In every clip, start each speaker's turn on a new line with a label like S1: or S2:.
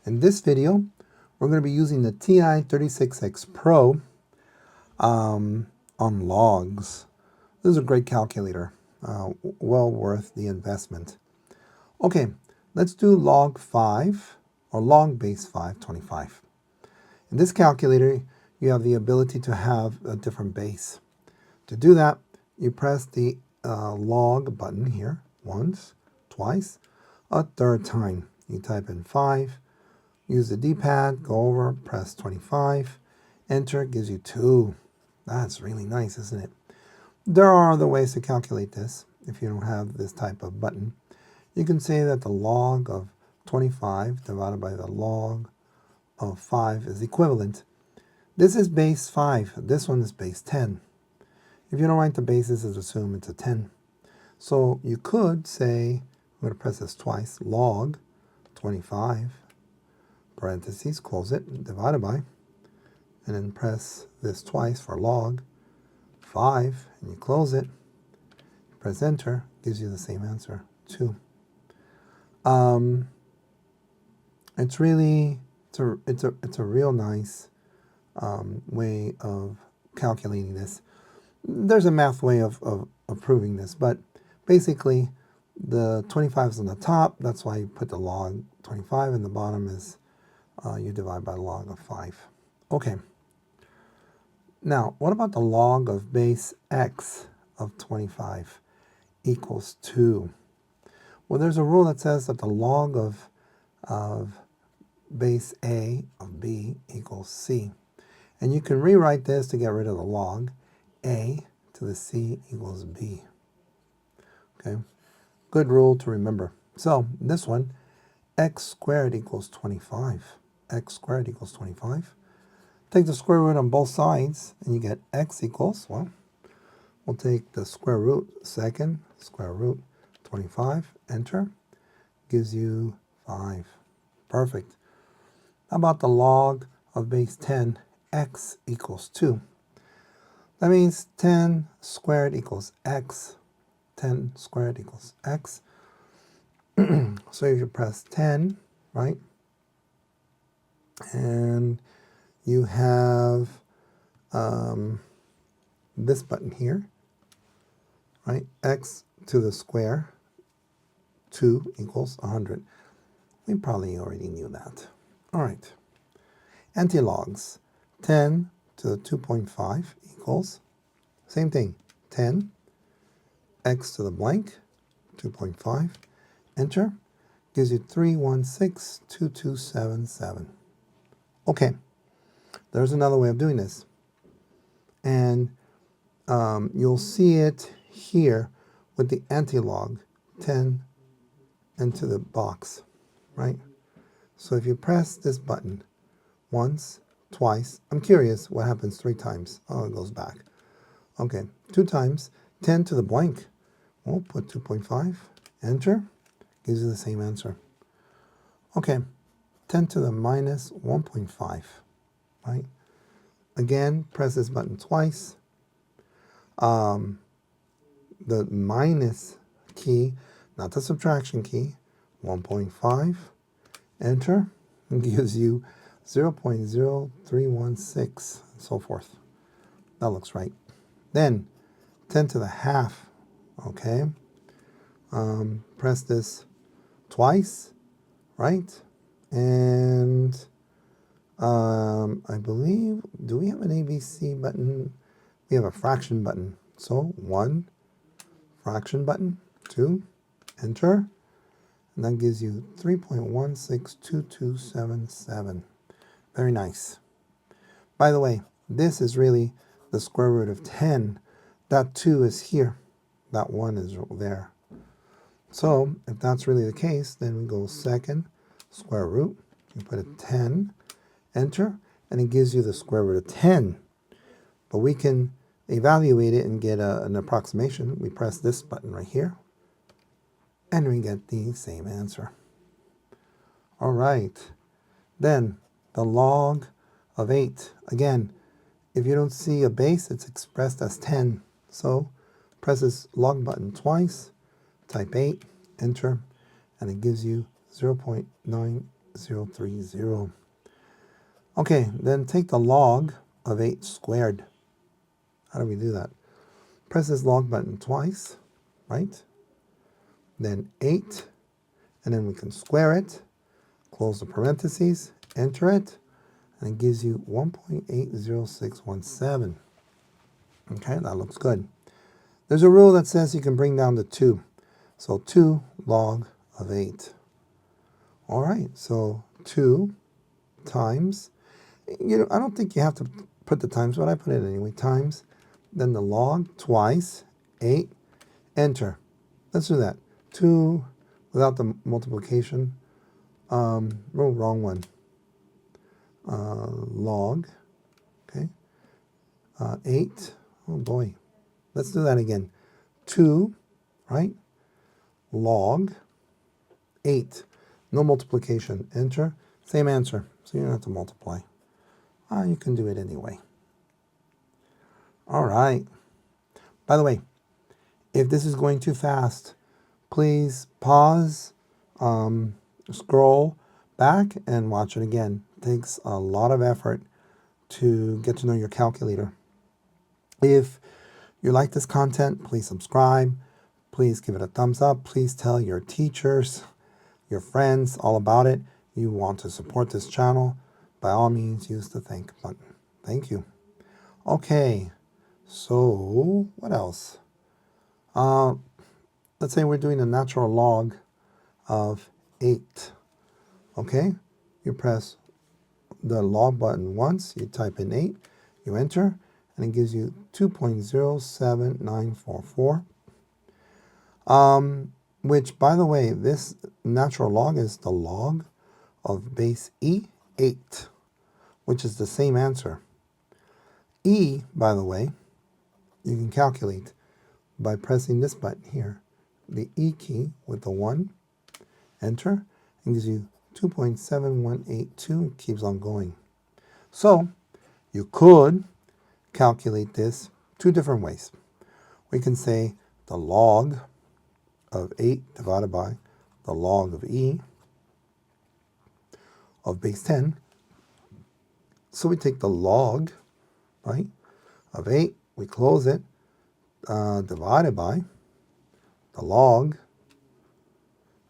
S1: In this video, we're going to be using the TI-36X Pro on logs. This is a great calculator, well worth the investment. Okay, let's do log 5 or log base 5, 25. In this calculator, you have the ability to have a different base. To do that, you press the log button here once, twice, a third time. You type in 5, use the D-pad, go over, press 25, enter, gives you 2. That's really nice, isn't it? There are other ways to calculate this if you don't have this type of button. You can say that the log of 25 divided by the log of 5 is equivalent. This is base 5. This one is base 10. If you don't write the bases, just assume it's a 10. So you could say, I'm going to press this twice, log 25, parentheses, close it, divided by, and then press this twice for log 5, and you close it, press enter, gives you the same answer, 2. It's really, it's a real nice way of calculating this. There's a math way of proving this, but basically the 25 is on the top, that's why you put the log 25, and the bottom is you divide by the log of 5. Okay. Now, what about the log of base x of 25 equals 2? Well, there's a rule that says that the log of base a of b equals c. And you can rewrite this to get rid of the log. A to the c equals b. Okay, good rule to remember. So this one, x squared equals 25. X squared equals 25. Take the square root on both sides, and you get x equals, well, we'll take the square root, second square root, 25, enter, gives you 5. Perfect. How about the log of base 10, x equals 2? That means 10 squared equals x. 10 squared equals x. So you should press 10, right? And you have this button here, right? X to the square, 2 equals 100. We probably already knew that. All right. Antilogs, 10 to the 2.5 equals, same thing, 10, x to the blank, 2.5, enter, gives you 3162277. Okay, there's another way of doing this. And you'll see it here with the antilog, 10 into the box, right? So if you press this button once, twice, I'm curious what happens 3 times. Oh, it goes back. Okay, 2 times, 10 to the blank. We'll put 2.5, enter, gives you the same answer. Okay, 10 to the minus 1.5, right? Again, press this button twice. The minus key, not the subtraction key, 1.5, enter, and gives you 0.0316, and so forth. That looks right. Then 10 to the half, okay? Press this twice, right? And I believe, do we have an ABC button? We have a fraction button. So 1, fraction button, 2, enter, and that gives you 3.162277. Very nice. By the way, this is really the square root of 10. That 2 is here. That 1 is there. So if that's really the case, then we go second square root. You put a 10, enter, and it gives you the square root of 10. But we can evaluate it and get an approximation. We press this button right here, and we get the same answer. All right. Then the log of 8. Again, if you don't see a base, it's expressed as 10. So press this log button twice, type 8, enter, and it gives you 0.9 0.030. Okay, then take the log of 8 squared. How do we do that? Press this log button twice, right? Then 8, and then we can square it, close the parentheses, enter it, and it gives you 1.80617. Okay, that looks good. There's a rule that says you can bring down to 2. So 2 log of 8. All right, so 2 times, I don't think you have to put the times, but I put it anyway, times, then the log twice, 8, enter. Let's do that. 2 without the multiplication. Wrong one. Log, okay, 8, oh boy. Let's do that again. 2, right, log 8. No multiplication. Enter. Same answer. So you don't have to multiply. You can do it anyway. All right. By the way, if this is going too fast, please pause, scroll back, and watch it again. It takes a lot of effort to get to know your calculator. If you like this content, please subscribe. Please give it a thumbs up. Please tell your teachers, your friends all about it. You want to support this channel, by all means use the thank button. Thank you. Okay, so what else? Let's say we're doing a natural log of 8. Okay, you press the log button once, you type in 8, you enter, and it gives you 2.07944. Which, by the way, this natural log is the log of base E, 8, which is the same answer. E, by the way, you can calculate by pressing this button here, the E key with the 1, enter, and gives you 2.7182. It keeps on going. So you could calculate this 2 different ways. We can say the log of 8 divided by the log of E of base 10. So we take the log, right, of 8, we close it, divided by the log,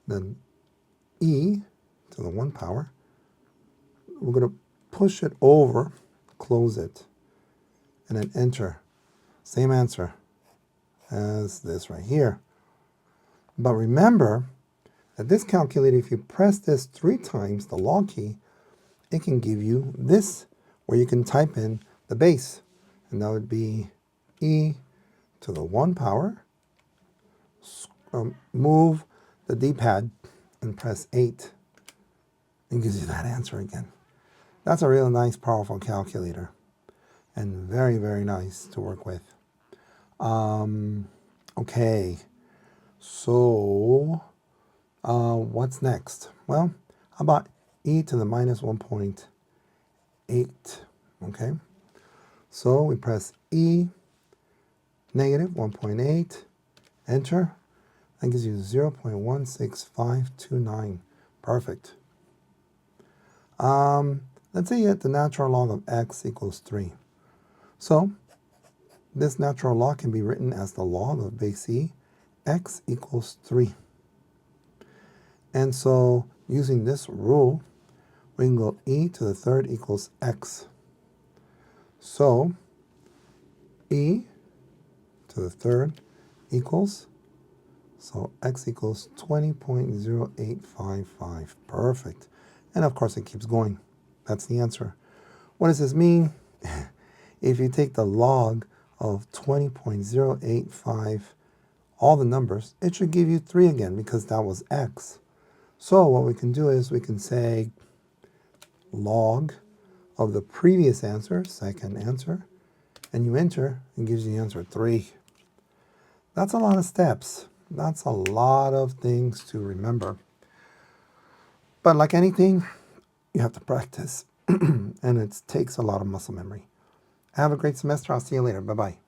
S1: then E to the 1 power. We're going to push it over, close it, and then enter. Same answer as this right here. But remember that this calculator, if you press this 3 times, the log key, it can give you this, where you can type in the base. And that would be E to the 1 power. Move the D-pad and press 8. It gives you that answer again. That's a real nice, powerful calculator. And very, very nice to work with. Okay. So, what's next? Well, how about e to the minus 1.8? Okay. So we press E, negative 1.8, enter. That gives you 0.16529. Perfect. Let's say you get the natural log of x equals 3. So this natural log can be written as the log of base E, x equals 3. And so using this rule, we can go e to the 3rd equals x. So e to the 3rd equals, so x equals 20.0855. Perfect. And of course it keeps going. That's the answer. What does this mean? If you take the log of 20.085, all the numbers, it should give you 3 again because that was x. So what we can do is we can say log of the previous answer, second answer, and you enter, and gives you the answer 3. That's a lot of steps. That's a lot of things to remember. But like anything, you have to practice, and it takes a lot of muscle memory. Have a great semester. I'll see you later. Bye-bye.